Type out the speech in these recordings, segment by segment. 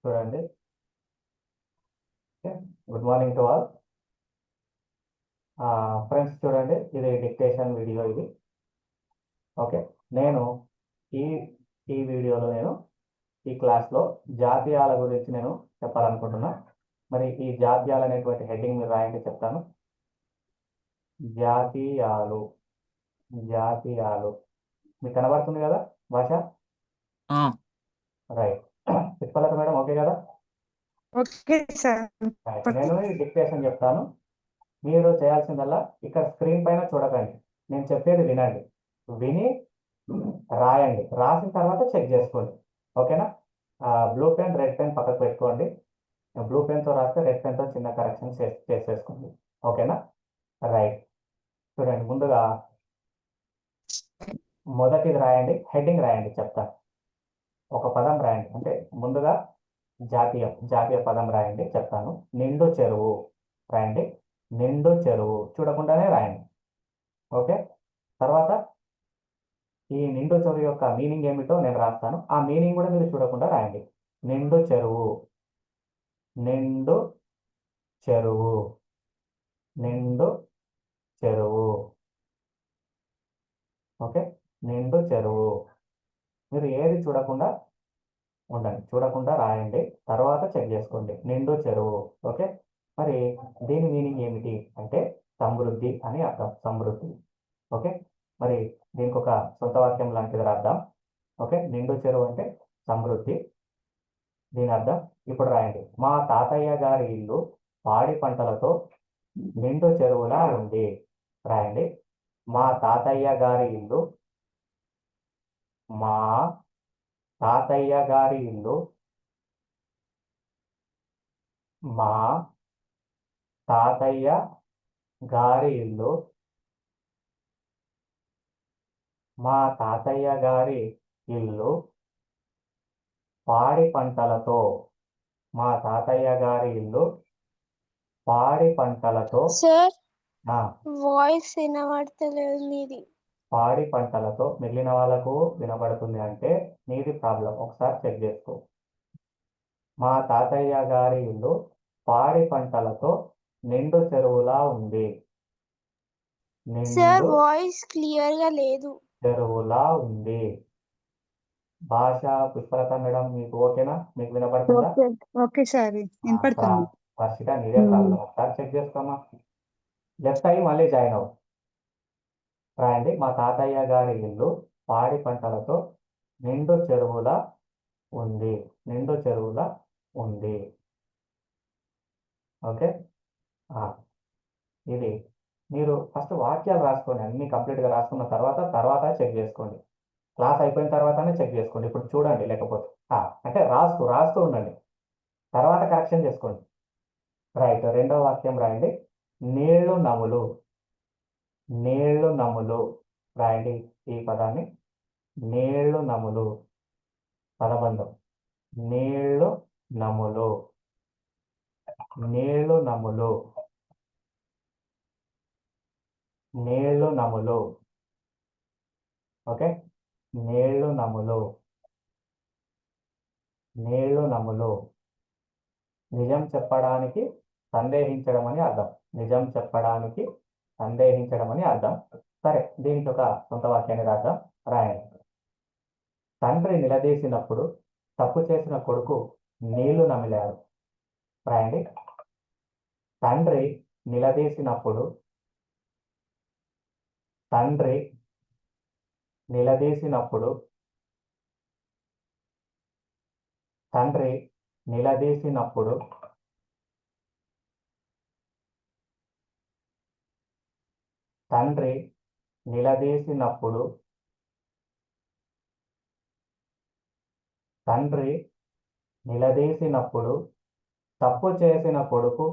చూడండి. Good morning to all. Friends చూడండి, ఇది డిక్టేషన్ వీడియో ఇది. ఓకే, నేను ఈ ఈ వీడియోలో ఈ క్లాస్లో జాతీయాల గురించి చెప్పాలనుకుంటున్నా. మరి ఈ జాతీయాలు అనేటువంటి హెడ్డింగ్ మీరు రాయండి, చెప్తాను. జాతీయాలు. జాతీయాలు మీకు కనబడుతుంది కదా భాష? రైట్. పుష్పలత మేడం ఓకే కదా? Okay sir. నేను ఈ డిక్టేషన్ చెప్తాను. మీరు చేయాల్సిందల్లా ఇక్కడ స్క్రీన్ పైన చూడకండి, నేను చెప్పేది వినండి. విని రాయండి, రాసిన తర్వాత చెక్ చేసుకోండి. ఓకేనా? బ్లూ పెన్ రెడ్ పెన్ పక్కకు పెట్టుకోండి. బ్లూ పెన్తో రాస్తే రెడ్ పెన్తో చిన్న కరెక్షన్ చేసేసుకోండి. ఓకేనా? రైట్. చూడండి, ముందుగా మొదటిది రాయండి, హెడ్డింగ్ రాయండి, చెప్తాను. ఒక పదం రాయండి, అంటే ముందుగా జాతీయ పదం రాయండి, చెప్తాను. నిండు చెరువు రాయండి. నిండు చెరువు చూడకుండానే రాయండి. ఓకే, తర్వాత ఈ నిండు చెరువు యొక్క మీనింగ్ ఏమిటో నేను రాస్తాను, ఆ మీనింగ్ కూడా మీరు చూడకుండా రాయండి. నిండు చెరువు, నిండు చెరువు, నిండు చెరువు. ఓకే, నిండు చెరువు. మీరు ఏది చూడకుండా ఉండండి, చూడకుండా రాయండి, తర్వాత చెక్ చేసుకోండి. నిండు చెరువు. ఓకే, మరి దీని మీనింగ్ ఏమిటి అంటే సమృద్ధి అని అర్థం, సమృద్ధి. ఓకే, మరి దీనికి ఒక సొంత వాక్యం లాంటిది రాద్దాం. ఓకే, నిండు చెరువు అంటే సమృద్ధి, దీని అర్థం ఇప్పుడు రాయండి. మా తాతయ్య గారి ఇల్లు పాడి పంటలతో నిండు చెరువులా ఉంది. రాయండి. మా తాతయ్య గారి ఇల్లు, మా తాతయ్య గారి ఇల్లు, మా తాతయ్య గారి ఇల్లు, మా తాతయ్య గారి ఇల్లు పాడి పంటలతో, మా తాతయ్య గారి ఇల్లు పాడి పంటలతో. సార్ వాయిస్ వినబడతలేదు మీది. పాడి పంటలతో. మిగిలిన వాళ్ళకు వినబడుతుంది అంటే నీది ప్రాబ్లం, ఒకసారి చెక్ చేసుకో. మా తాతయ్య గారి ఇల్లు పాడి పంటలతో నిండు చెరువులా ఉంది. సార్ నిండు వాయిస్ క్లియర్ గా లేదు. చెరువులా ఉంది. భాష పుష్పలత మేడం మీకు ఓకేనా? మీకు వినపడుతుందా? ఓకే సార్, వినపడుతుంది. వర్షిక నీదే ప్రాబ్లం, ఒకసారి చెక్ చేసుకోమా. లెఫ్ట్ అయ్యి మళ్ళీ జాయిన్ అవ్వు. రాయండి. మా తాతయ్య గారి ఇల్లు పాడి పంటలతో నిండు చెరువులా ఉంది. నిండు చెరువులా ఉంది. ఓకే, ఇది మీరు ఫస్ట్ వాక్యాలు రాసుకోండి, అన్ని కంప్లీట్గా రాసుకున్న తర్వాత చెక్ చేసుకోండి. క్లాస్ అయిపోయిన తర్వాతనే చెక్ చేసుకోండి. ఇప్పుడు చూడండి, లేకపోతే అంటే రాస్తూ ఉండండి, తర్వాత కరెక్షన్ చేసుకోండి. రైట్. రెండవ వాక్యం రాయండి. నీళ్లు నములు. నీళ్లు నములు రాయండి. ఈ పదాన్ని నీళ్లు నములు, పదబంధం. నీళ్లు నములు, నీళ్లు నములు, నీళ్లు నములు. ఓకే, నీళ్లు నములు, నీళ్లు నములు. నిజం చెప్పడానికి సందేహించడం అని అర్థం. నిజం చెప్పడానికి సందేహించడం అని అర్థం. సరే, దీనికి ఒక సొంత వాక్యాన్ని రాద్దాం. రాయండి. తండ్రి నిలదీసినప్పుడు తప్పు చేసిన కొడుకు నీళ్లు నమిలాడు. రాయండి. తండ్రి నిలదీసినప్పుడు, తండ్రి నిలదీసినప్పుడు, తండ్రి నిలదీసినప్పుడు, తండ్రి నిలదీసినప్పుడు, తండ్రి నిలదీసినప్పుడు తప్పు చేసిన కొడుకు,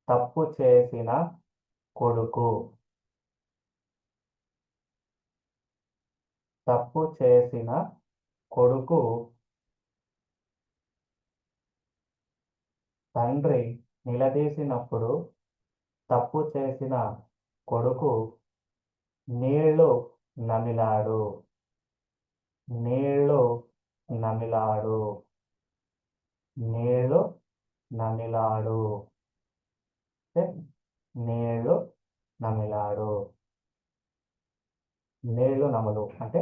తప్పు చేసిన కొడుకు, తప్పు చేసిన కొడుకు తండ్రి నిలదీసినప్పుడు తప్పు చేసిన కొడుకు నీళ్లు నమిలాడు. నీళ్లు నమిలాడు. నీళ్లు నమిలాడు. ఓకే? నీళ్లు నమిలాడు. నీళ్లు నములు అంటే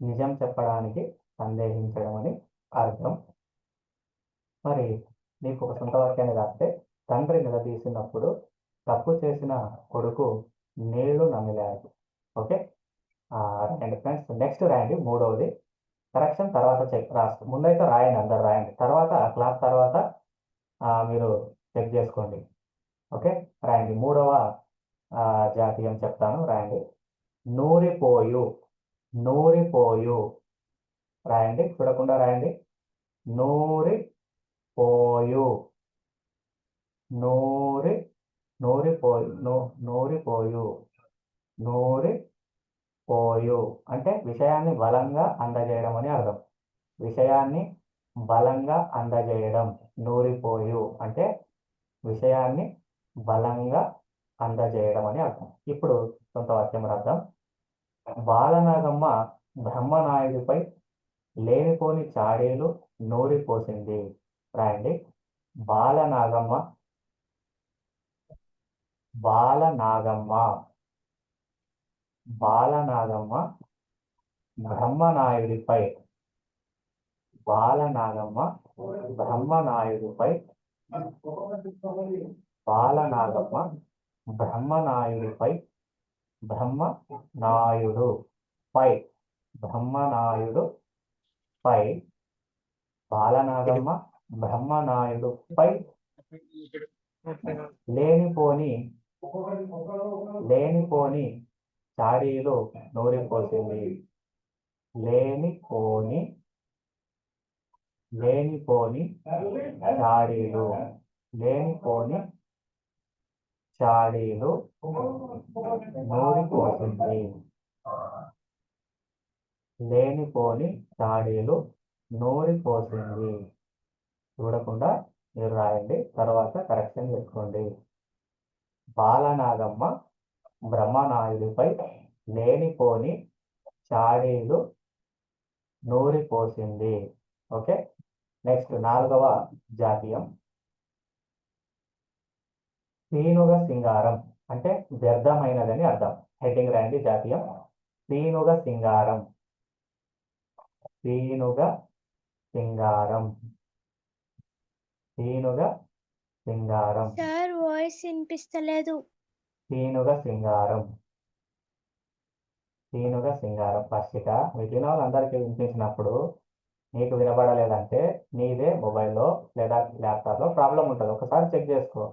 నిజం చెప్పడానికి సందేహించడం అని అర్థం. మరి నీకు ఒక సొంత వాక్యాన్ని రాస్తే, తండ్రి నిలదీసినప్పుడు తప్పు చేసిన కొడుకు నీళ్లు నమిలాడు. ఓకే, రాయండి ఫ్రెండ్స్. నెక్స్ట్ రాయండి మూడవది. కరెక్షన్ తర్వాత చెక్ రాసు. ముందైతే రాయండి, అందరు రాయండి. తర్వాత క్లాస్ తర్వాత మీరు చెక్ చేసుకోండి. ఓకే, రాయండి. మూడవ జాతీయం చెప్తాను, రాయండి. నూరిపోయు. నూరిపోయు రాయండి, చూడకుండా రాయండి. నూరిపోయు. నూరిపోయు. నూరిపోయు. నూరిపోయు అంటే విషయాన్ని బలంగా అందజేయడం అని అర్థం. విషయాన్ని బలంగా అందజేయడం. నూరిపోయు అంటే విషయాన్ని బలంగా అందజేయడం అని అర్థం. ఇప్పుడు సొంత వాక్యం రాద్దాం. బాలనాగమ్మ బ్రహ్మనాయుడిపై లేనిపోని చాడీలు నూరిపోసింది. రాయండి. బాలనాగమ్మ. బాలనాగమ్మ. బాలనాగమ్మ బ్రహ్మనాయుడిపై. బాలనాగమ్మ బ్రహ్మనాయుడిపై. బాలనాగమ్మ బ్రహ్మనాయుడిపై. బ్రహ్మనాయుడు పై. బ్రహ్మనాయుడు పై. బాలనాగమ్మ బ్రహ్మనాయుడు పై లేనిపోని చాడీలు నూరిపోసింది. లేనిపోని చాడీలు. లేనిపోని చాడీలు నూరిపోసింది. లేనిపోని చాడీలు నూరిపోసింది. చూడకుండా మీరు రాయండి, తర్వాత కరెక్షన్ చేసుకోండి. బాలనాగమ్మ బ్రహ్మనాయుడిపై లేనిపోని చాడీలు నూరిపోసింది. ఓకే, నెక్స్ట్ నాలుగవ జాతీయం. పీనుగ సింగారం అంటే వ్యర్థమైనదని అర్థం. హెడ్డింగ్ రాయండి. జాతీయం పీనుగ సింగారం. పీనుగ సింగారం. పీనుగ సింగారం. సార్ వాయిస్ వినిపిస్తలేదు. పీనుగ సింగారం. పీనుగ సింగారం. ఫస్ట్గా మిగిలిన వాళ్ళందరికీ వినిపించినప్పుడు నీకు వినపడలేదంటే నీదే మొబైల్లో లేదా ల్యాప్టాప్లో ప్రాబ్లం ఉంటుంది. ఒకసారి చెక్ చేసుకో.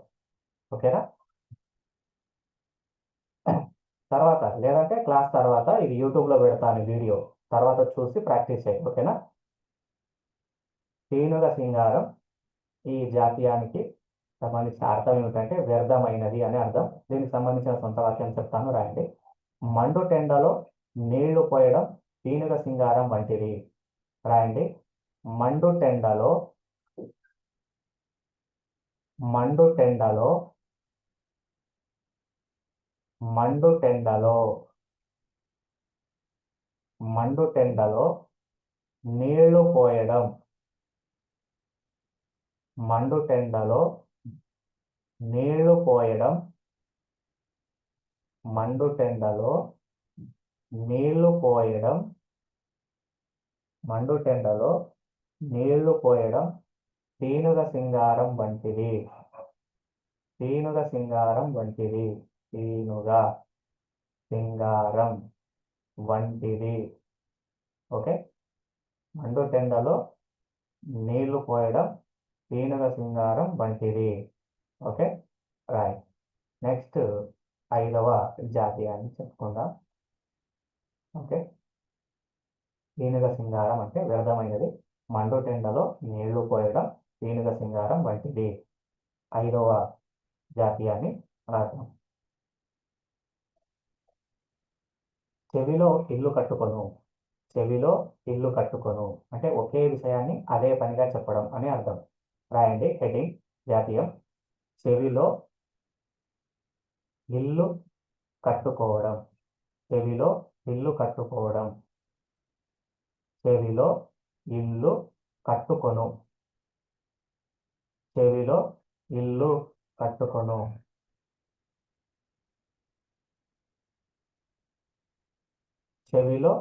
ఓకేనా? తర్వాత లేదంటే క్లాస్ తర్వాత ఇది యూట్యూబ్లో పెడతాను వీడియో, తర్వాత చూసి ప్రాక్టీస్ చేయి. ఓకేనా? పీనుగ సింగారం ఈ జాతీయానికి సంబంధించిన అర్థం ఏమిటంటే వ్యర్థమైనది అని అర్థం. దీనికి సంబంధించిన సొంత వాక్యం చెప్తాను, రాయండి. మండు టెండలో నీళ్లు పోయడం పీనుగ సింగారం వంటిది. రాయండి. మండు టెండలో మండు టెండలో మండు టెండలో మండు టెండలో నీళ్లు పోయడం. మండు టెండలో నీళ్లు పోయడం. మండు టెండలో నీళ్లు పోయడం. మండు టెండలో నీళ్లు పోయడం పీనుగ సింగారం వంటిది. పీనుగ సింగారం వంటిది. పీనుగ సింగారం వంటిది. ఓకే, మండు టెండలో నీళ్లు పోయడం పీనుగ సింగారం వంటిది. Okay, right. నెక్స్ట్ ఐదవ జాతీయాన్ని చెప్పుకుందాం. ఓకే, పీనుగ సింగారం అంటే వ్యర్థమైనది. మండు టెండలో నీళ్లు పోయడం పీనుగ సింగారం వంటిది. ఐదవ జాతీయాన్ని రాద్దాం. చెవిలో ఇల్లు కట్టుకొను. చెవిలో ఇల్లు కట్టుకొను అంటే ఒకే విషయాన్ని అదే పనిగా చెప్పడం అని అర్థం. రాయండి. హెడ్డింగ్ జాతీయం చెవిలో ఇల్లు కట్టుకోవడం. చెవిలో ఇల్లు కట్టుకోవడం. చెవిలో ఇల్లు కట్టుకొను. చెవిలో ఇల్లు కట్టుకొను. చెవిలో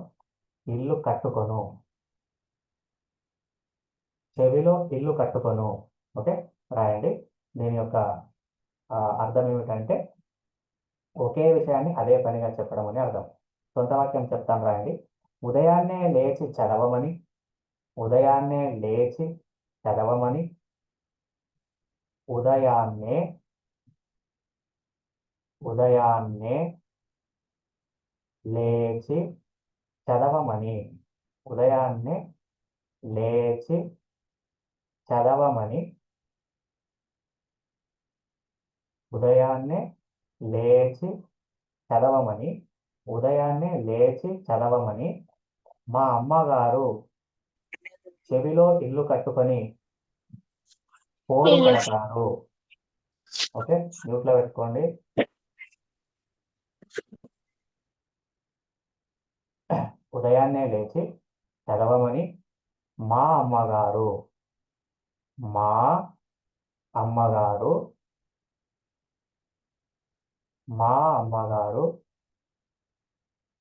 ఇల్లు కట్టుకొను. చెవిలో ఇల్లు కట్టుకొను. ఓకే, రాయండి. దీని యొక్క అర్థం ఏమిటంటే ఒకే విషయాన్ని అదే పనిగా చెప్పడం అని అర్థం. సొంత వాక్యం చెప్తాను, రాయండి. ఉదయాన్నే లేచి చదవమని. ఉదయాన్నే లేచి చదవమని. ఉదయాన్నే లేచి చదవమని. ఉదయాన్నే లేచి చదవమని. ఉదయాన్నే లేచి చదవమని. ఉదయాన్నే లేచి చదవమని మా అమ్మగారు చెవిలో ఇల్లు కట్టుకొని పోరు పెడతారు. ఓకే, మ్యూట్లో పెట్టుకోండి. ఉదయాన్నే లేచి చదవమని మా అమ్మగారు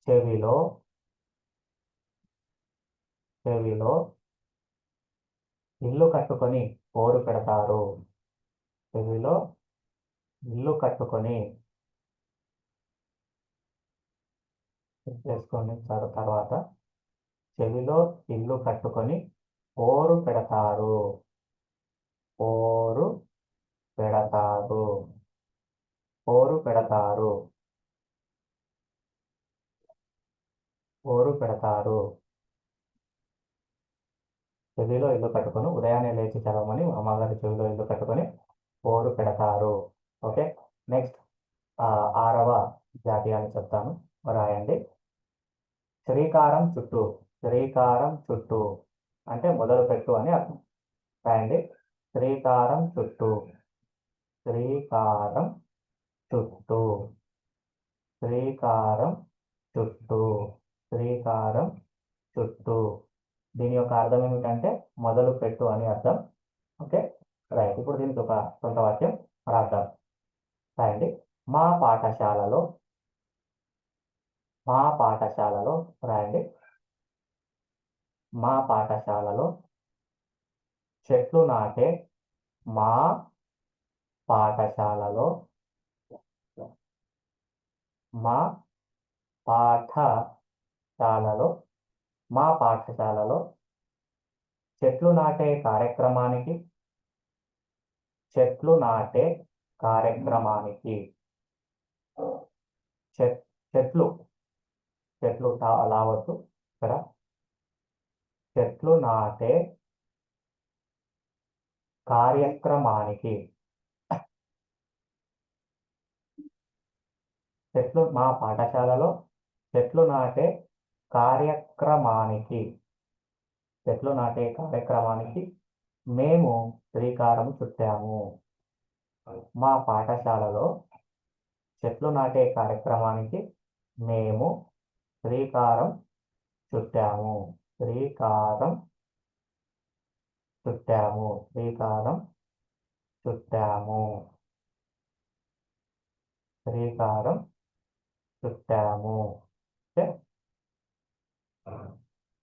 చెవిలో ఇల్లు కట్టుకొని పోరు పెడతారు. చెవిలో ఇల్లు కట్టుకొని చేసుకోండి. తర్వాత చెవిలో ఇల్లు కట్టుకొని పోరు పెడతారు. పోరు పెడతారు. పోరు పెడతారు. పోరు పెడతారు. చెవిలో ఇల్లు కట్టుకొని ఉదయాన్నే లేచి చదవమని అమ్మగారి చెవిలో ఇల్లు కట్టుకొని పోరు పెడతారు. ఓకే, నెక్స్ట్ 6వ జాతీయాన్ని చెప్తాను, రాయండి. శ్రీకారం చుట్టూ. శ్రీకారం చుట్టూ అంటే మొదలు పెట్టు అని అర్థం. రాయండి. శ్రీకారం చుట్టూ. శ్రీకారం చుట్టూ. శ్రీకారం చుట్టూ. శ్రీకారం చుట్టూ. దీని యొక్క అర్థం ఏమిటంటే మొదలు పెట్టు అని అర్థం. Okay, right. ఇప్పుడు దీనికి ఒక సొంత వాక్యం రాద్దాం, రాయండి. మా పాఠశాలలో రాయండి. మా పాఠశాలలో చెట్లు నాటే. మా పాఠశాలలో చెట్లు నాటే కార్యక్రమానికి చెట్లు లావద్దు ఇక్కడ. చెట్లు నాటే కార్యక్రమానికి. మా పాఠశాలలో చెట్లు నాటే కార్యక్రమానికి మేము శ్రీకారం చుట్టాము. మా పాఠశాలలో చెట్లు నాటే కార్యక్రమానికి మేము శ్రీకారం చుట్టాము. శ్రీకారం చుట్టాము. శ్రీకారం చుట్టాము. శ్రీకారం చుట్టాము.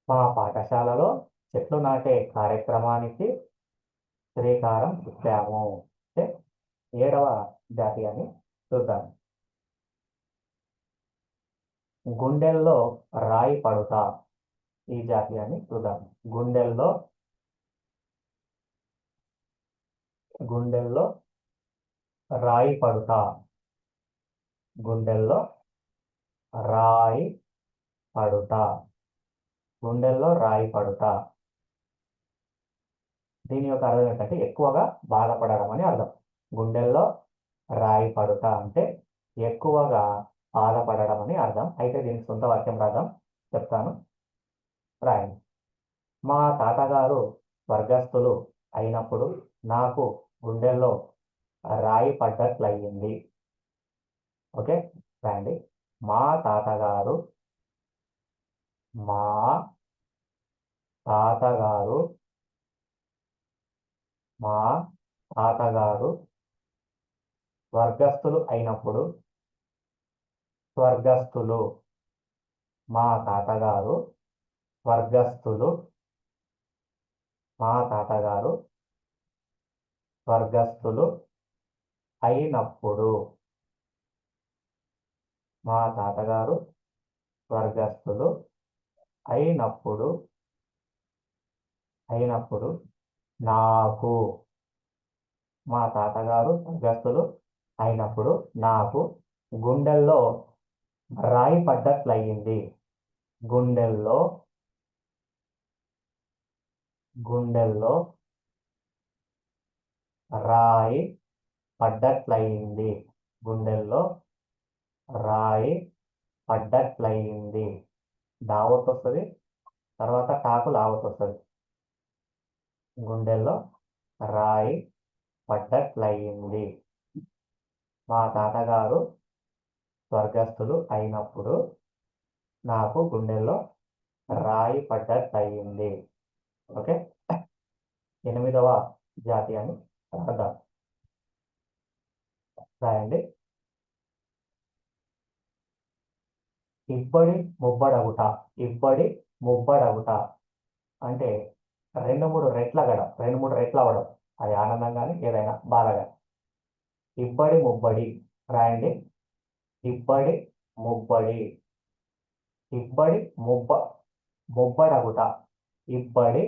మా పాఠశాలలో చెట్లు నాటే కార్యక్రమానికి శ్రీకారం చుట్టాము. 7వ జాతీయాన్ని చూద్దాం. గుండెల్లో రాయి పడుతా. ఈ జాతీయాన్ని చూద్దాం. గుండెల్లో రాయి పడుతా. గుండెల్లో రాయి పడుతా. గుండెల్లో రాయి పడుతా. దీని యొక్క అర్థం ఏంటంటే ఎక్కువగా బాధపడడం అని అర్థం. గుండెల్లో రాయి పడుతా అంటే ఎక్కువగా బాధపడడం అని అర్థం. అయితే దీనికి సొంత వాక్యం రాద్దాం, చెప్తాను, రాయండి. మా తాతగారు స్వర్గస్థులు అయినప్పుడు నాకు గుండెల్లో రాయి పడ్డట్లయింది. ఓకే, రాయండి. మా తాతగారు తాతగారు మా తాతగారు స్వర్గస్థులు అయినప్పుడు స్వర్గస్థులు మా తాతగారు స్వర్గస్థులు మా తాతగారు స్వర్గస్థులు అయినప్పుడు మా తాతగారు స్వర్గస్థులు అయినప్పుడు నాకు మా తాతగారు స్వర్గస్థులు అయినప్పుడు నాకు గుండెల్లో రాయి పడ్డట్లయింది. గుండెల్లో రాయి పడ్డట్లయింది. గుండెల్లో రాయి పడ్డట్లయింది. దావత్ వస్తుంది, తర్వాత టాకు లావత్ వస్తుంది. గుండెల్లో రాయి పడ్డట్లయింది. మా తాతగారు స్వర్గస్థులు అయినప్పుడు నాకు గుండెల్లో రాయి పడ్డట్లయింది. ఓకే, 8వ జాతీయాన్ని రాద్దాం. రాయండి. ఇబ్బడి ముబ్బడగుట. ఇబ్బడి ముబ్బడగుట అంటే 2-3 రెట్ల గడం, 2-3 రెట్ల అవడం. అది ఆనందం కానీ ఏదైనా బాధగా. ఇబ్బడి ముబ్బడి రాయండి. ఇబ్బడి ముబ్బడి. ఇబ్బడి ముబ్బడగుట. ఇబ్బడి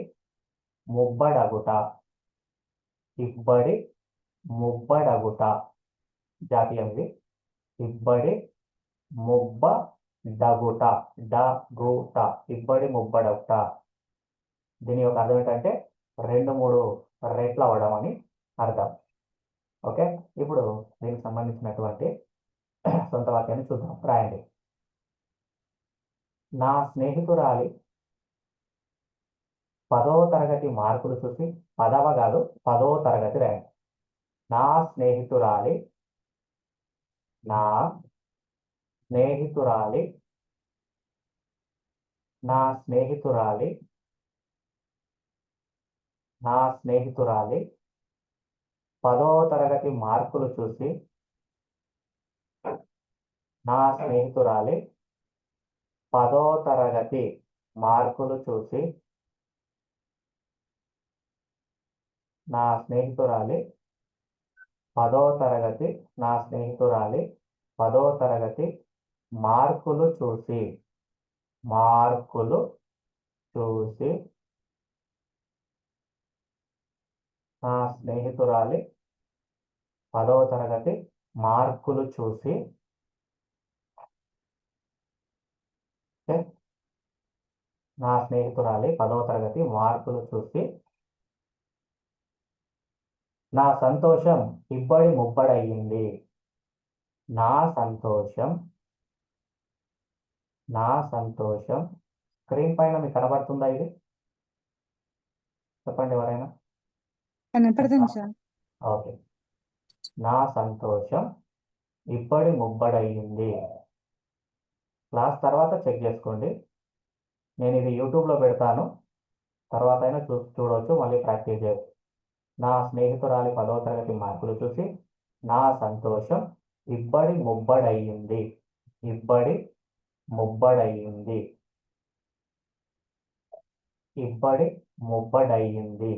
ముబ్బడగుట. ఇబ్బడి ముబ్బడగుట. జాతీయం ఇది. ఇబ్బడి ముబ్బడగుట. డగుట. ఇబ్బడి ముబ్బడగుట. దీని యొక్క అర్థం ఏంటంటే 2-3 రెట్లు అవ్వడం అని అర్థం. ఓకే, ఇప్పుడు దీనికి సంబంధించినటువంటి సొంత వాక్యాన్ని చూద్దాం. రాయండి. నా స్నేహితురాలి 10వ తరగతి మార్కులు చూసి, 10వ కాదు 10వ తరగతి రాయండి. నా స్నేహితురాలి 10వ తరగతి మార్కులు చూసి, నా స్నేహితురాలి 10వ తరగతి మార్కులు చూసి, నా స్నేహితురాలి 10వ తరగతి మార్కులు చూసి, నా స్నేహితురాలి 10వ తరగతి మార్కులు చూసి, నా స్నేహితురాలి 10వ తరగతి మార్కులు చూసి నా సంతోషం ఇబ్బడి ముబ్బడయ్యింది. నా సంతోషం స్క్రీన్ పైన మీకు కనబడుతుందా? ఇది చెప్పండి ఎవరైనా. కనపడుతుంది సార్. ఓకే, నా సంతోషం ఇబ్బడి ముబ్బడయ్యింది. క్లాస్ తర్వాత చెక్ చేసుకోండి. నేను ఇది యూట్యూబ్లో పెడతాను, తర్వాత అయినా చూడవచ్చు, మళ్ళీ ప్రాక్టీస్ చేయవచ్చు. నా స్నేహితురాలి 10వ తరగతి మార్కులు చూసి నా సంతోషం ఇబ్బడి ముబ్బడయ్యింది. ఇబ్బడి ముబ్బడయ్యింది. ఇబ్బడి ముబ్బడయ్యింది.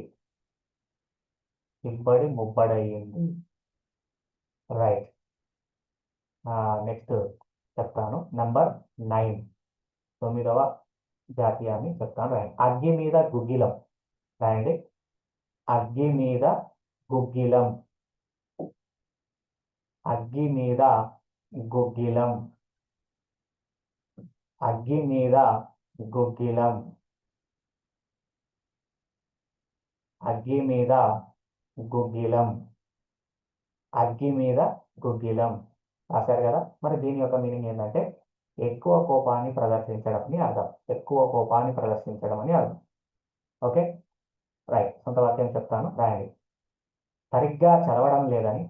ఇబ్బడి ముబ్బడయ్యింది. రైట్. నెక్స్ట్ చెప్తాను. నంబర్ 9, 9వ జాతీయాన్ని చెప్తాను. రాయండి. అగ్గి మీద గుగ్గిలం. రాయండి. అగ్గి మీద గుగ్గిలం. అగ్గి మీద గుగ్గిలం. అగ్గి మీద గుగ్గిలం. అగ్గి మీద గుగ్గిలం. అగ్గి మీద గుగ్గిలం రాశారు కదా. మరి దీని యొక్క మీనింగ్ ఏంటంటే ఎక్కువ కోపాన్ని ప్రదర్శించడం అని అర్థం. ఎక్కువ కోపాన్ని ప్రదర్శించడం అని అర్థం. Okay, right. సొంత వాక్యం చెప్తాను. రాయండి. సరిగ్గా చదవడం లేదని.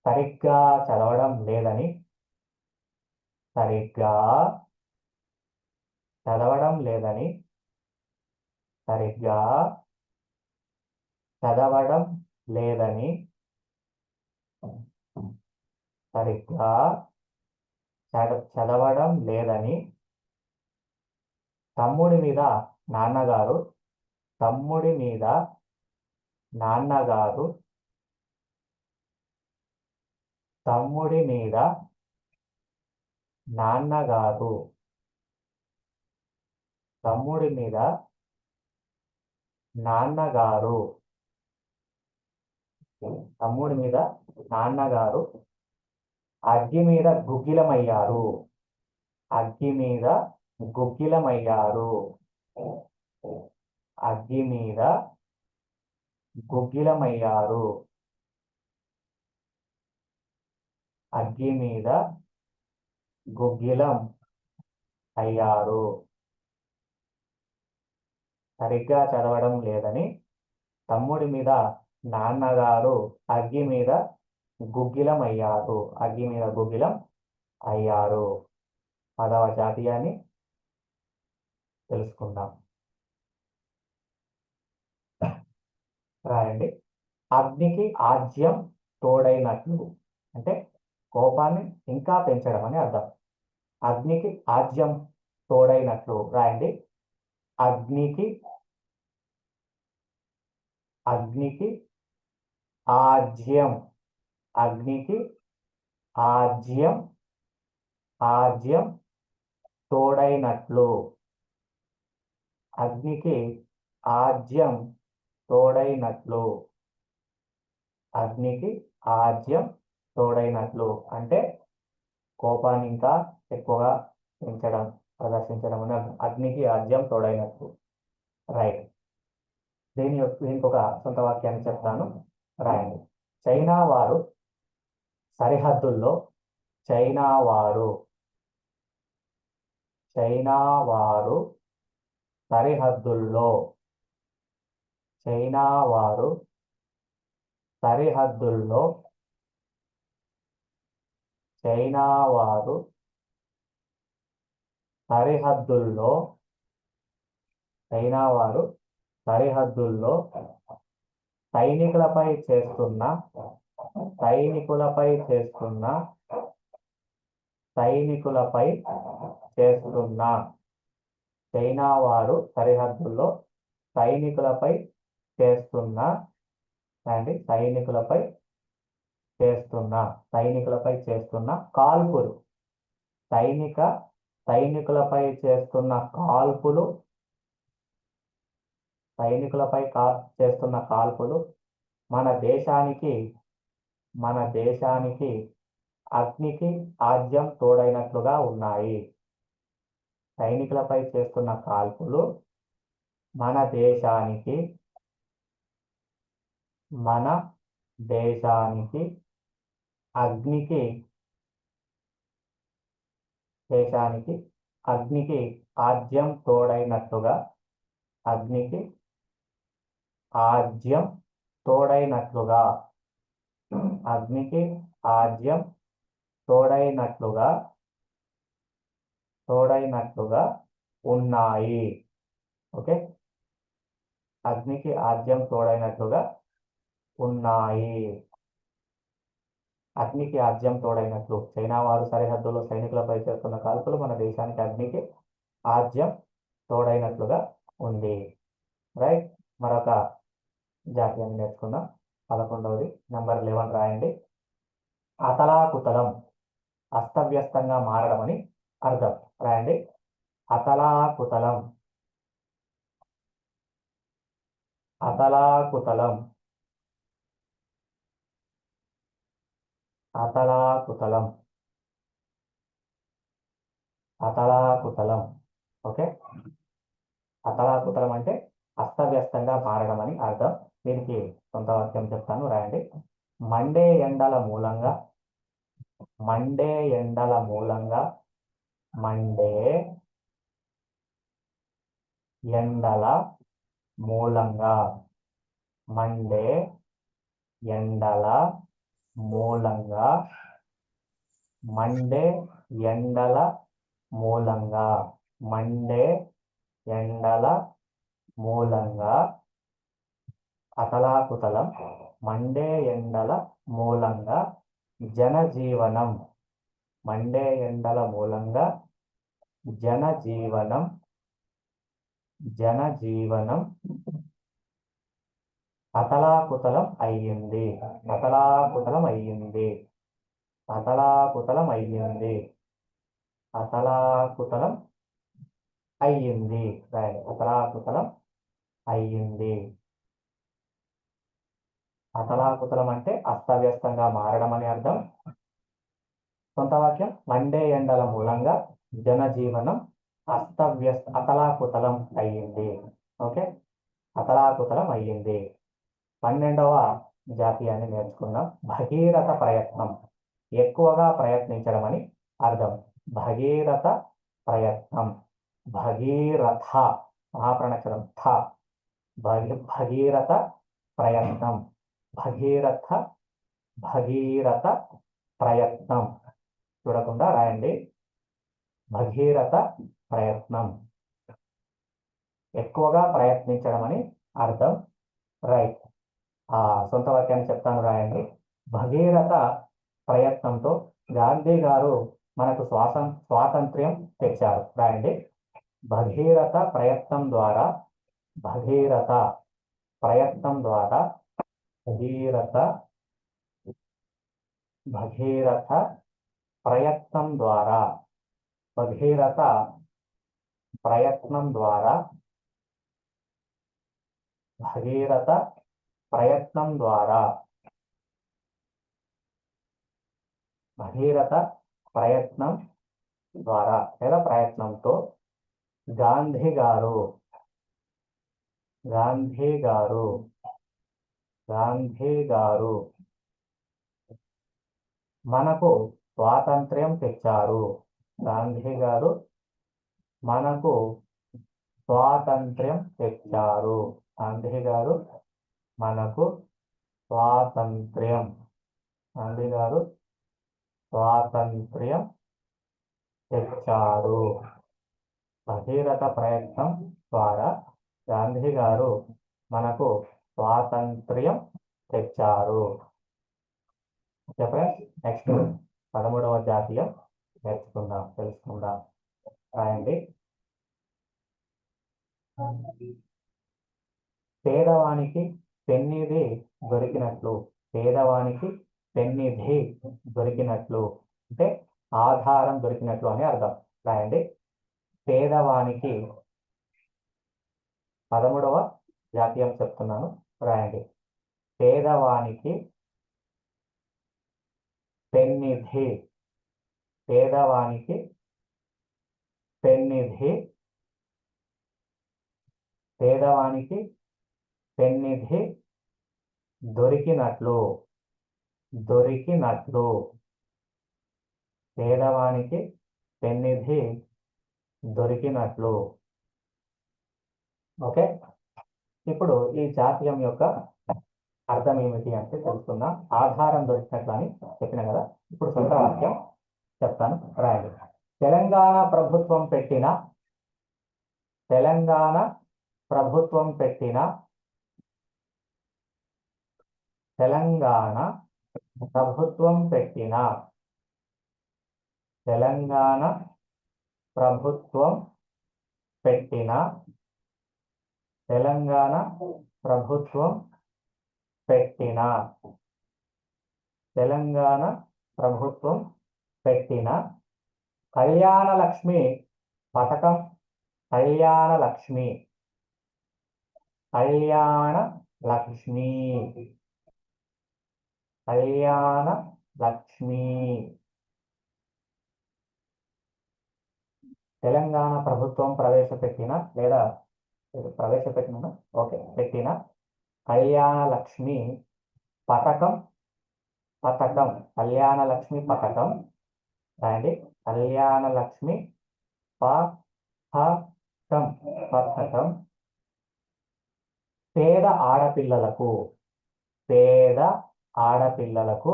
సరిగ్గా చదవడం లేదని. సరిగ్గా చదవడం లేదని. సరిగ్గా చదవడం లేదని సరిగ్గా చదవడం లేదని తమ్ముడి మీద నాన్నగారు తమ్ముడి మీద నాన్నగారు తమ్ముడి మీద నాన్నగారు తమ్ముడి మీద నాన్నగారు తమ్ముడి మీద నాన్నగారు అగ్గి మీద గుగ్గిలమయ్యారు అగ్గి మీద గుగ్గిలమయ్యారు అగ్గి మీద గుగ్గిలమయ్యారు అగ్గి మీద గుగ్గిలం అయ్యారు సరిగ్గా చదవడం లేదని తమ్ముడి మీద నాన్నగారు అగ్గి మీద గుగ్గిలం అయ్యారు అగ్గి మీద గుగ్గిలం అయ్యారు 10వ జాతీయాన్ని తెలుసుకుందాం. రాయండి. అగ్నికి ఆజ్యం తోడైనట్లు అంటే కోపాన్ని ఇంకా పెంచడం అని అర్థం. అగ్నికి ఆజ్యం తోడైనట్లు రాయండి. అగ్నికి ఆజ్యం అగ్నికి ఆజ్యం తోడైనట్లు అగ్నికి ఆజ్యం తోడైనట్లు అగ్నికి ఆజ్యం తోడైనట్లు అంటే కోపాన్ని ఇంకా ఎక్కువగా పెంచడం ప్రదర్శించడం అని అర్థం. అగ్నికి ఆజ్యం తోడైనట్లు. రైట్. దీనికి ఒక సొంత వాక్యాన్ని చెప్తాను, రాయండి. చైనా వారు సరిహద్దుల్లో చైనా వారు సరిహద్దుల్లో చైనా వారు సరిహద్దుల్లో చైనా వారు సరిహద్దుల్లో చైనా వారు సరిహద్దుల్లో సైనికులపై చేస్తున్న చైనా వారు సరిహద్దుల్లో సైనికులపై చేస్తున్న కాల్పులు సైనికులపై చేస్తున్న కాల్పులు మన దేశానికి అగ్నికి ఆజ్యం తోడైనట్లుగా ఉన్నాయి. సైనికులపై చేస్తున్న కాల్పులు మన దేశానికి అగ్నికి ఆజ్యం తోడైనట్లుగా ఉన్నాయి. ఓకే, అగ్నికి ఆజ్యం తోడైనట్లుగా ఉన్నాయి. అగ్నికి ఆజ్యం తోడైనట్లు చైనా వారు సరిహద్దులో సైనికులపై చేస్తున్న కాల్పులు మన దేశానికి అగ్నికి ఆజ్యం తోడైనట్లుగా ఉంది. రైట్. మరొక జాతీయాన్ని నేర్చుకుందాం. 11వది నెంబర్ 11 రాయండి. అతలాకుతలం అస్తవ్యస్తంగా మారడం అని అర్థం. రాయండి. అతలాకుతలం అతలాకుతలం అతలాకుతలం అతలాకుతలం ఓకే. అతలాకుతలం అంటే అస్తవ్యస్తంగా మారడం అని అర్థం. దీనికి సొంత వాక్యం చెప్తాను, రాయండి. మండే ఎండల మూలంగా మండే ఎండల మూలంగా మండే ఎండల మూలంగా మండే ఎండల మూలంగా మండే ఎండల మూలంగా మండే ఎండల మూలంగా అతలాకుతలం మండే ఎండల మూలంగా జనజీవనం మండే ఎండల మూలంగా జనజీవనం అతలాకుతలం అయ్యింది అతలాకుతలం అయ్యింది అతలాకుతలం అయ్యింది అతలాకుతలం అయ్యింది అతలాకుతలం అయ్యింది అతలాకుతలం అంటే అస్తవ్యస్తంగా మారడం అని అర్థం. సొంత వాక్యం మండే ఎండల మూలంగా జనజీవనం అతలాకుతలం అయ్యింది. ఓకే, అతలాకుతలం అయ్యింది. 12వ జాతీయాన్ని నేర్చుకున్నాం. భగీరథ ప్రయత్నం, ఎక్కువగా ప్రయత్నించడం అని అర్థం. భగీరథ ప్రయత్నం, భగీరథ మహాప్రణక్షరం థ, భగీరథ ప్రయత్నం, భగీరథ ప్రయత్నం చూడకుండా రాయండి. భగీరథ ప్రయత్నం, ఎక్కువగా ప్రయత్నించడం అని అర్థం. రైట్, సొంత వాక్యాన్ని చెప్తాను, రాయండి. భగీరథ ప్రయత్నంతో గాంధీ గారు మనకు స్వాతంత్ర్యం తెచ్చారు. రాయండి. భగీరథ ప్రయత్నం ద్వారా భగీరథ ప్రయత్నం ద్వారా భగీరథ ప్రయత్నం ద్వారా భగీరథ ప్రయత్నం ద్వారా భగీరథ ప్రయత్నం ద్వారా భగీరథ ప్రయత్నం ద్వారా లేదా ప్రయత్నంతో గాంధీ గారు మనకు స్వాతంత్ర్యం తెచ్చారు. గాంధీ గారు మనకు స్వాతంత్ర్యం తెచ్చారు. గాంధీ గారు మనకు స్వాతంత్ర్యం గాంధీ గారు స్వాతంత్ర్యం తెచ్చారు. భగీరథ ప్రయత్నం ద్వారా గాంధీ గారు మనకు స్వాతంత్ర్యం తెచ్చారు. నెక్స్ట్ 13వ జాతీయం తెలుసుకుందాం. రాయండి. పేదవానికి పెన్నిధి దొరికినట్లు, పేదవానికి పెన్నిధి దొరికినట్లు అంటే ఆధారం దొరికినట్లు అని అర్థం. రాయండి. పేదవానికి 13వ జాతీయం చెప్తున్నాను, రాయండి. పేదవానికి పెన్నిధి, పేదవానికి పెన్నిధి, పేదవానికి పెన్నిధి దొరికినట్లు, పేదవానికి పెన్నిధి దొరికినట్లు. ఓకే, ఇప్పుడు ఈ జాతీయం యొక్క అర్థం ఏమిటి అంటే తెలుసుకుందాం. ఆధారం దొరికినట్లు అని చెప్పిన కదా, ఇప్పుడు సొంత వాక్యం చెప్తాను, రాయండి. తెలంగాణ ప్రభుత్వం పెట్టిన తెలంగాణ ప్రభుత్వం పెట్టిన తెలంగాణ ప్రభుత్వం పెట్టిన తెలంగాణ ప్రభుత్వం పెట్టిన తెలంగాణ ప్రభుత్వం పెట్టిన తెలంగాణ ప్రభుత్వం పెట్టిన కళ్యాణలక్ష్మి పథకం, కళ్యాణలక్ష్మి కళ్యాణలక్ష్మి కళ్యాణలక్ష్మి తెలంగాణ ప్రభుత్వం ప్రవేశపెట్టిన లేదా ప్రవేశపెట్టిన ఓకే పెట్టిన కళ్యాణలక్ష్మి పథకం, కళ్యాణలక్ష్మి పథకం. రాయండి. కళ్యాణలక్ష్మి పథకం పేద ఆడపిల్లలకు పేద ఆడపిల్లలకు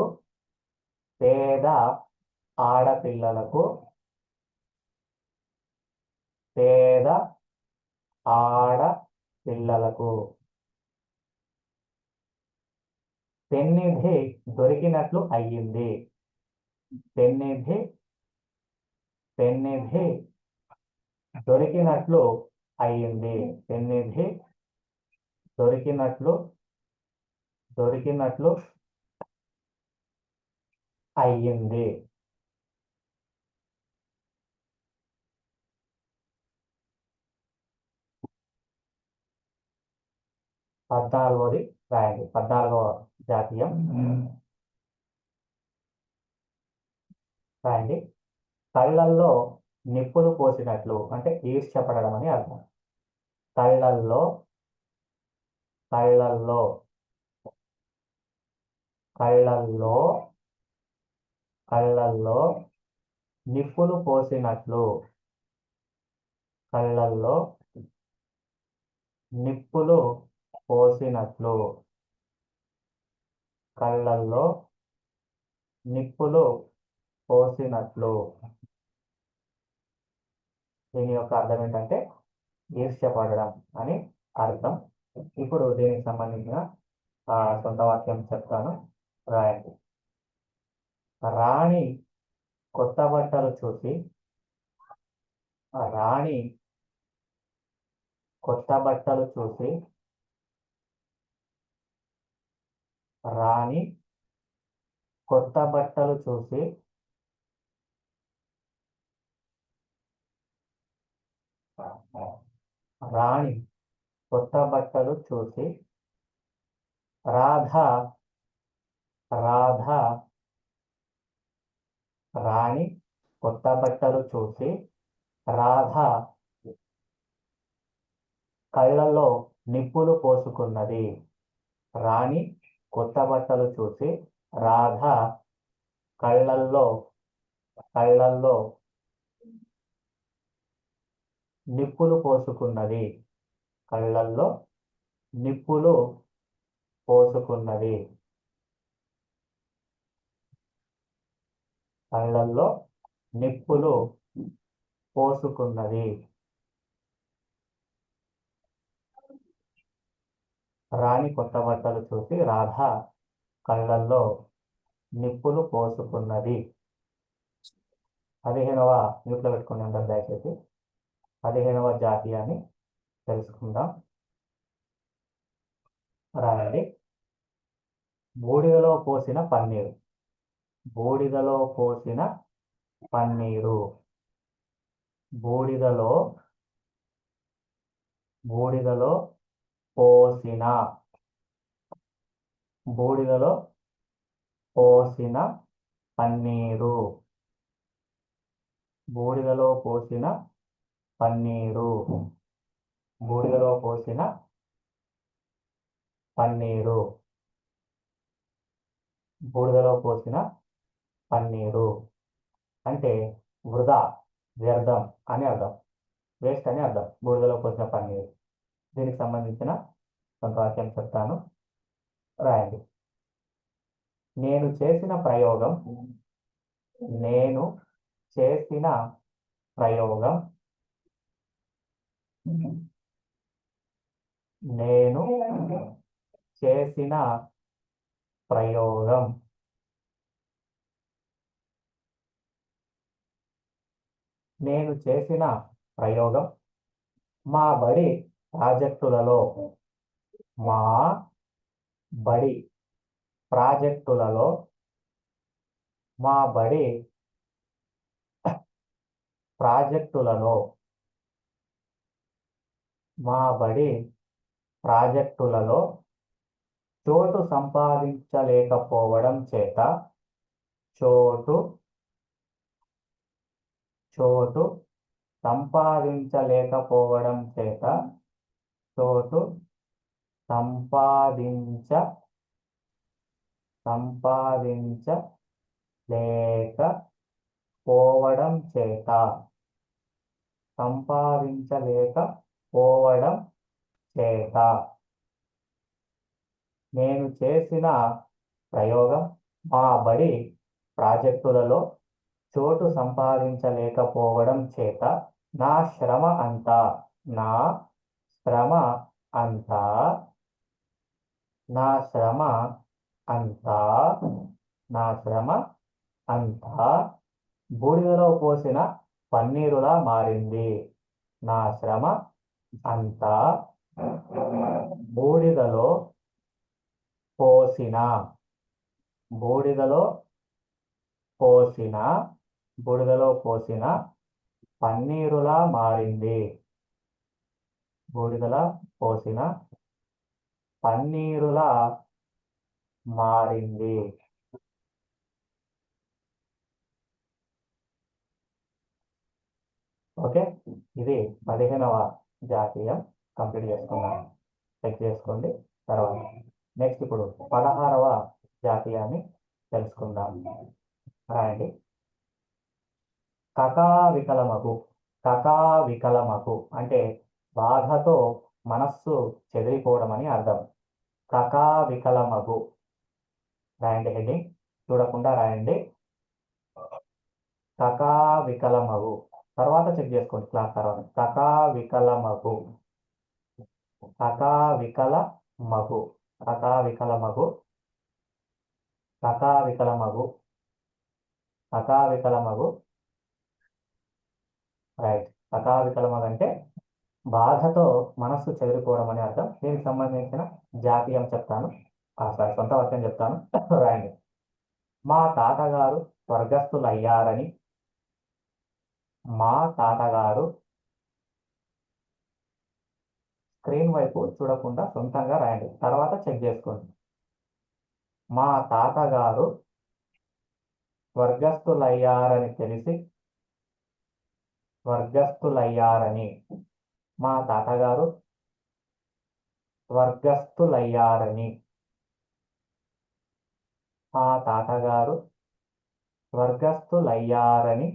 పేద ఆడపిల్లలకు పేద ఆడపిల్లలకు పిల్లలకు. పెన్నిధి దొరికినట్లు అయ్యింది. పెన్నిధి దొరికినట్లు అయ్యింది. పెన్నిధి దొరికినట్లు అయ్యింది. పద్నాలుగోది రాయండి. 14వ జాతీయం రాయండి. కళ్ళల్లో నిప్పులు పోసినట్లు అంటే ఈర్ష్యపడడం అని అర్థం. కళ్ళల్లో నిప్పులు పోసినట్లు. కళ్ళల్లో నిప్పులు పోసినట్లు. కళ్ళల్లో నిప్పులు పోసినట్లు. దీని యొక్క అర్థం ఏంటంటే ఈర్ష్యపడడం అని అర్థం. ఇప్పుడు దీనికి సంబంధించిన సొంత వాక్యం చెప్తాను, రాయండి. రాణి కొత్త బట్టలు చూసి రాణి కొత్త బట్టలు చూసి రాణి కొత్త బట్టలు చూసి రాణి కొత్త బట్టలు చూసి రాధ రాణి కొత్త బట్టలు చూసి రాధ కళ్ళల్లో నిప్పులు పోసుకున్నది. రాణి కొత్త బట్టలు చూసి రాధ కళ్ళల్లో నిప్పులు పోసుకున్నది. కళ్ళల్లో నిప్పులు పోసుకున్నది. కళ్ళల్లో నిప్పులు పోసుకున్నది. రాణి కొత్త బట్టలు చూసి రాధ కళ్ళల్లో నిప్పులు పోసుకున్నది. 15వ మ్యూట్లో పెట్టుకుని ఉంటారు దయచేసి. 15వ జాతీయాన్ని తెలుసుకుందాం, రాయండి. బూడిదలో పోసిన పన్నీరు. బూడిదలో పోసిన పన్నీరు. బూడిదలో పోసిన పన్నీరు. బూడిదలో పోసిన పన్నీరు. బూడిదలో పోసిన పన్నీరు. బూడిదలో పోసిన పన్నీరు అంటే వృధా, వ్యర్థం అని అర్థం, వేస్ట్ అని అర్థం. బూడిదలో పోసిన పన్నీరు. దీనికి సంబంధించిన కొంత వాక్యం చెప్తాను, రాయండి. నేను చేసిన ప్రయోగం నేను చేసిన ప్రయోగం నేను చేసిన ప్రయోగం నేను చేసిన ప్రయోగం మా బడి ప్రాజెక్టులలో మా బడి ప్రాజెక్టులలో మా బడి ప్రాజెక్టులలో మా బడి ప్రాజెక్టులలో చోటు సంపాదించలేకపోవడం చేత చోటు సంపాదించలేకపోవడం చేత చోటు సంపాదించలేకపోవడం చేత నేను చేసిన ప్రయోగం మా బడి ప్రాజెక్టులలో చోటు సంపాదించలేకపోవడం చేత నా శ్రమ అంతా, నా శ్రమ అంతా, నా శ్రమ అంతా బూడిదలో పోసిన పన్నీరులా మారింది. నా శ్రమ అంతా బూడిదలో పోసిన, బూడిదలో పోసిన, బూడిదలో పోసిన పన్నీరులా మారింది. బూడిదలా పోసిన పన్నీరులా మారింది. ఓకే, ఇది 15వ జాతీయం కంప్లీట్ చేసుకున్నాను. చెక్ చేసుకోండి. తర్వాత నెక్స్ట్ ఇప్పుడు 16వ జాతీయాన్ని తెలుసుకుందాం. రాయండి. కకావికలమగు. కకావికలమగు అంటే బాధతో మనస్సు చెదిరిపోవడం అని అర్థం. కకావికలమగు. రాయండి, హెడ్డింగ్ చూడకుండా రాయండి. కకావికలమగు. తర్వాత చెక్ చేసుకోండి క్లాస్ తర్వాత. కకావికలమగు, కకావికలమగు, కకావికలమగు, కకావికలమగు, కకావికలమగు. రైట్. కకావికలమగు అంటే బాధతో మనస్సు చెదిరిపోవడం అని అర్థం. దీనికి సంబంధించిన జాతీయం చెప్తాను, సారీ సొంత వాక్యం చెప్తాను. రాయండి. మా తాతగారు స్వర్గస్థులయ్యారని, మా తాతగారు, స్క్రీన్ వైపు చూడకుండా సొంతంగా రాయండి, తర్వాత చెక్ చేసుకోండి. మా తాతగారు స్వర్గస్థులయ్యారని తెలిసి, స్వర్గస్థులయ్యారని, మా తాతగారు స్వర్గస్థులయ్యారని, మా తాతగారు స్వర్గస్థులయ్యారని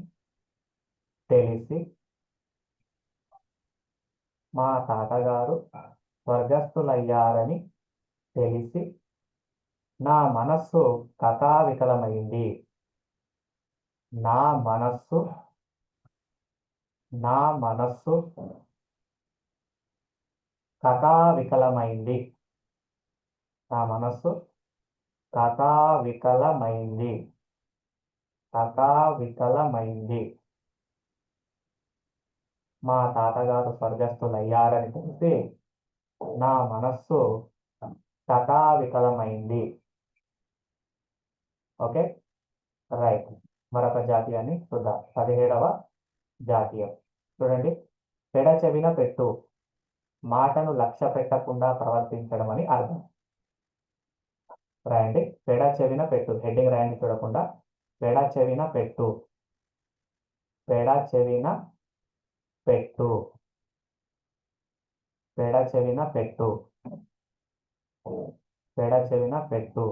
తెలిసి, మా తాతగారు స్వర్గస్థులయ్యారని తెలిసి నా మనస్సు కకావికలమైంది. నా మనస్సు, నా మనస్సు కకావికలమైంది. నా మనస్సు కకావికలమైంది, కకావికలమైంది. మా తాతగారు స్వర్గస్థులయ్యారని తెలిసి నా మనస్సు కకావికలమైంది. Okay, right. మరొక జాతీయాన్ని చూద్దాం. 17వ జాతీయం చూడండి. పెడచెవిన పెట్టు, మాటను లక్ష్య పెట్టకుండా ప్రవర్తించడం అని అర్థం. రాయండి. పెడచెవిన పెట్టు. హెడ్డింగ్ రాయండి చూడకుండా. పెడచెవిన పెట్టు, పెడచెవిన పెట్టు, పెడచెవిన పెట్టు, పెడచెవిన పెట్టు,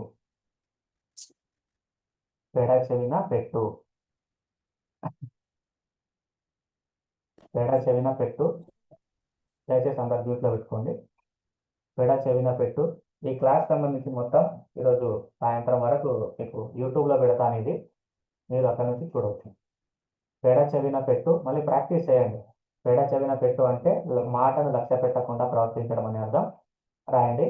పెడచెవిన పెట్టు, పెడచెవిన పెట్టు. దయచేసి అందరు మ్యూట్లో పెట్టుకోండి. పెడచెవిన పెట్టు. ఈ క్లాస్ సంబంధించి మొత్తం ఈరోజు సాయంత్రం వరకు మీకు యూట్యూబ్లో పెడతాను. ఇది మీరు అక్కడ నుంచి చూడవచ్చు. పెడచెవిన పెట్టు. మళ్ళీ ప్రాక్టీస్ చేయండి. పెడచెవిన పెట్టు అంటే మాటను లక్ష్య పెట్టకుండా ప్రవర్తించడం అని అర్థం. రాయండి.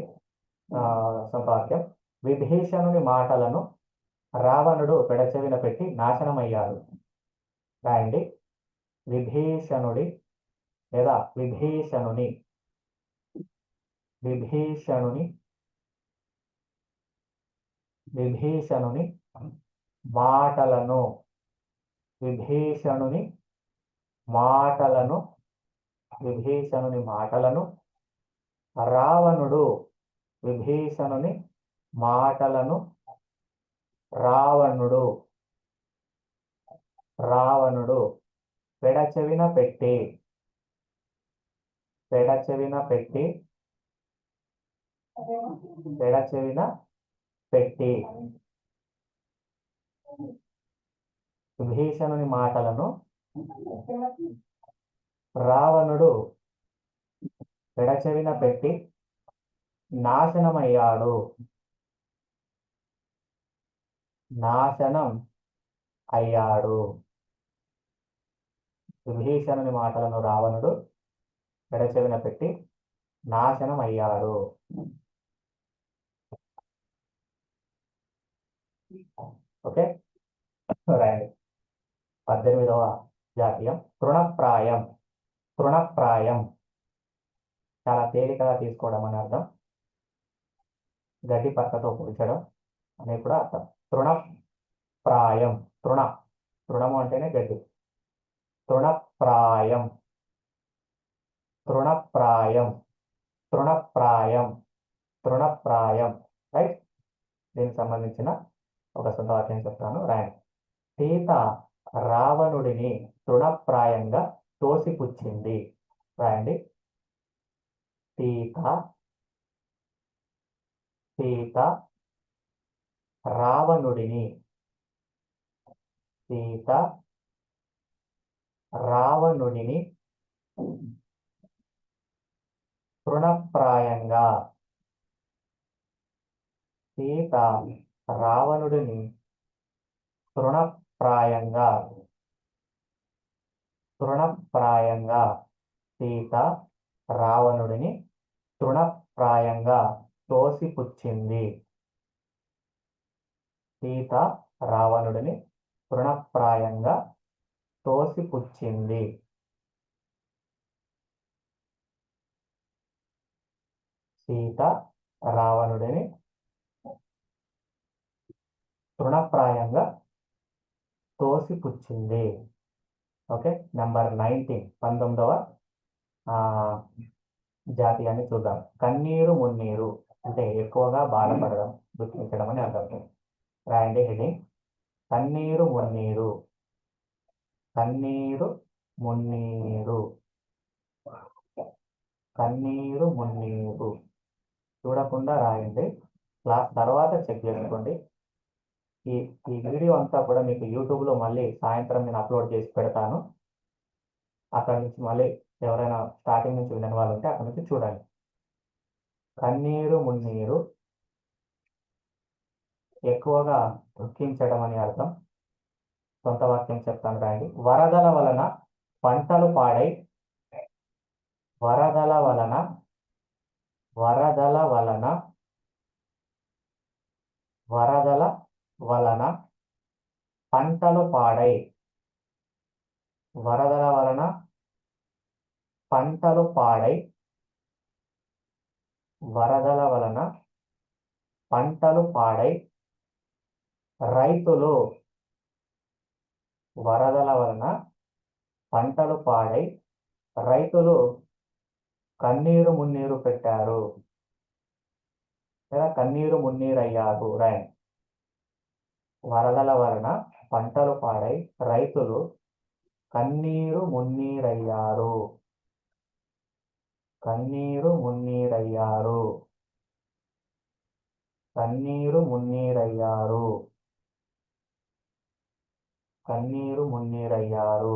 సొంత వాక్యం. విభీషణుని మాటలను రావణుడు పెడచెవిన పెట్టి నాశనమయ్యాడు. రాయండి. విభీషణుడి లేదా విభీషణుని, విభీషణుని, విభీషణుని మాటలను, విభీషణుని మాటలను, విభీషణుని మాటలను రావణుడు, విభీషణుని మాటలను రావణుడు, రావణుడు పెడచెవిన పెట్టి, పెడచెవిన పెట్టి, పెడచెవిన పెట్టి విభీషణుని మాటలను రావణుడు పెడచెవిన పెట్టి నాశనమయ్యాడు, నాశనం అయ్యాడు. విభీషణుని మాటలను రావణుడు పెడచెవిన పెట్టి నాశనం అయ్యారు. ఓకే, రాయండి. 18వ జాతీయం తృణప్రాయం. తృణప్రాయం చాలా తేలికగా తీసుకోవడం అని అర్థం. గడ్డి పక్కతో పోల్చడం అని కూడా అర్థం. తృణప్రాయం. తృణము అంటేనే గడ్డి. తృణప్రాయం. తృణప్రాయం. తృణప్రాయం. తృణప్రాయం. రైట్. దీనికి సంబంధించిన ఒక సొంత వాక్యం చెప్తాను, రాయండి. సీత రావణుడిని తృణప్రాయంగా తోసిపుచ్చింది. రాయండి. సీత రావణుడిని తృణప్రాయంగా. సీత రావణుడిని తృణప్రాయంగా. సీత రావణుడిని తృణప్రాయంగా తోసిపుచ్చింది. సీత రావణుడిని తృణప్రాయంగా తోసిపుచ్చింది. సీత రావణుడిని తృణప్రాయంగా తోసిపుచ్చింది. ఓకే, నెంబర్ 19వ జాతీయాన్ని చూద్దాం. కన్నీరు మున్నీరు అంటే ఎక్కువగా బాధపడడం, దుఃఖించడం అని అర్థం. రాయండి హెడింగ్. కన్నీరు మున్నీరు. కన్నీరు మున్నీరు. కన్నీరు మున్నీరు. చూడకుండా రాయండి. క్లాస్ తర్వాత చెక్ చేసుకోండి. ఈ వీడియో అంతా కూడా మీకు యూట్యూబ్లో మళ్ళీ సాయంత్రం నేను అప్లోడ్ చేసి పెడతాను. అక్కడ నుంచి మళ్ళీ ఎవరైనా స్టార్టింగ్ నుంచి వినని వాళ్ళు ఉంటే అక్కడ నుంచి చూడండి. కన్నీరు మున్నీరు ఎక్కువగా దుఃఖించడం అని అర్థం. సొంత వాక్యం చెప్తాను, రాయండి. వరదల వలన పంటలు పాడై. వరదల వలన పంటలు పాడై. వరదల వలన పంటలు పాడై. వరదల వలన పంటలు పాడై రైతులు. వరదల వలన పంటలు పాడై రైతులు కన్నీరు మున్నీరు పెట్టారు లేదా కన్నీరు మున్నీరయ్యారు. రాయండి. వరదల వలన పంటలు పాడై రైతులు కన్నీరు మున్నీరయ్యారు. కన్నీరు మున్నీరయ్యారు. కన్నీరు మున్నీరయ్యారు. కన్నీరు మున్నీరయ్యారు.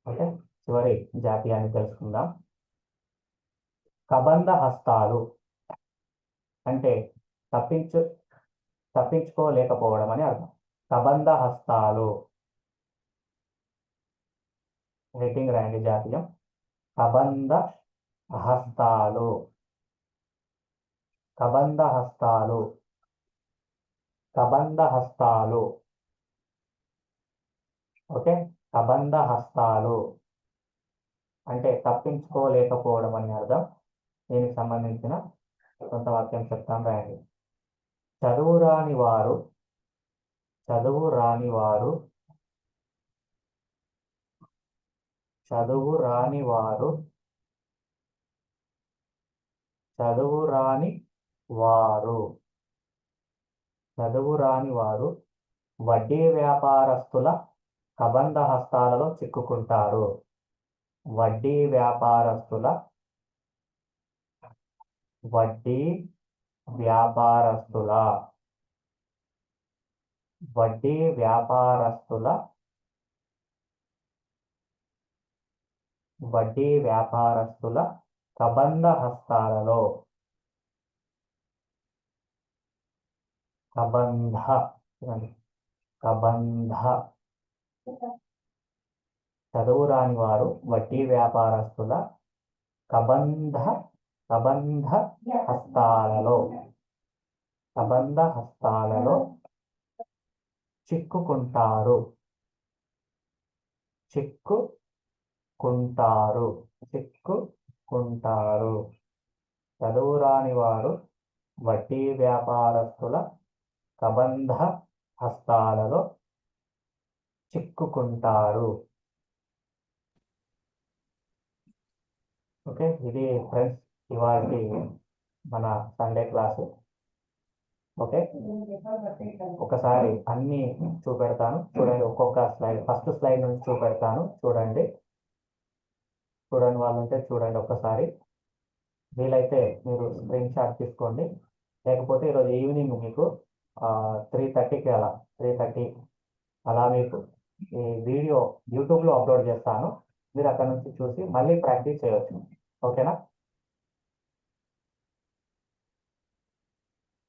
ఓకే, చివరి జాతీయాన్ని తెలుసుకుందాం. కబంధ హస్తాలు అంటే తప్పించుకోలేకపోవడం అని అర్థం. కబంధ హస్తాలు. హెడ్డింగ్ రాయండి జాతీయం. కబంధ హస్తాలు. కబంధ హస్తాలు. కబంధ హస్తాలు. ఓకే, కబంధ హస్తాలు అంటే తప్పించుకోలేకపోవడం అని అర్థం. దీనికి సంబంధించిన కొంత వాక్యం చెప్తాను, రాయండి. చదువు రాని వారు చదువు రాని వారు చదువు రాని వారు చదువు రాని వారు చదువు రాని వారు వడ్డీ వ్యాపారస్తుల కబంధ హస్తాలలో చిక్కుకుంటారు. వడ్డీ వ్యాపారస్తుల వడ్డీ వ్యాపారస్తుల వడ్డీ వ్యాపారస్తుల వడ్డీ వ్యాపారస్తుల కబంధ హస్తాలలో కబంధ కబంధ చదువు రాని వారు వడ్డీ వ్యాపారస్తుల కబంధ హస్తాలలో చిక్కుకుంటారు చదువు రాని వారు వడ్డీ వ్యాపారస్తుల కబంధ హస్తాలలో చిక్కుకుంటారు. ఓకే, ఇది ఫ్రెండ్స్ ఇవాళ మన సండే క్లాసు. ఓకే, ఒకసారి అన్ని చూపెడతాను చూడండి. ఒక్కొక్క స్లైడ్, ఫస్ట్ స్లైడ్ నుంచి చూపెడతాను చూడండి. చూడండి వాళ్ళు ఉంటే చూడండి ఒక్కసారి. వీలైతే మీరు స్క్రీన్ షాట్ తీసుకోండి. లేకపోతే ఈరోజు ఈవినింగ్ మీకు 3:30కి 3:30 అలా మీకు ఈ వీడియో యూట్యూబ్లో అప్లోడ్ చేస్తాను. మీరు అక్కడ నుంచి చూసి మళ్ళీ ప్రాక్టీస్ చేయవచ్చు. ఓకేనా?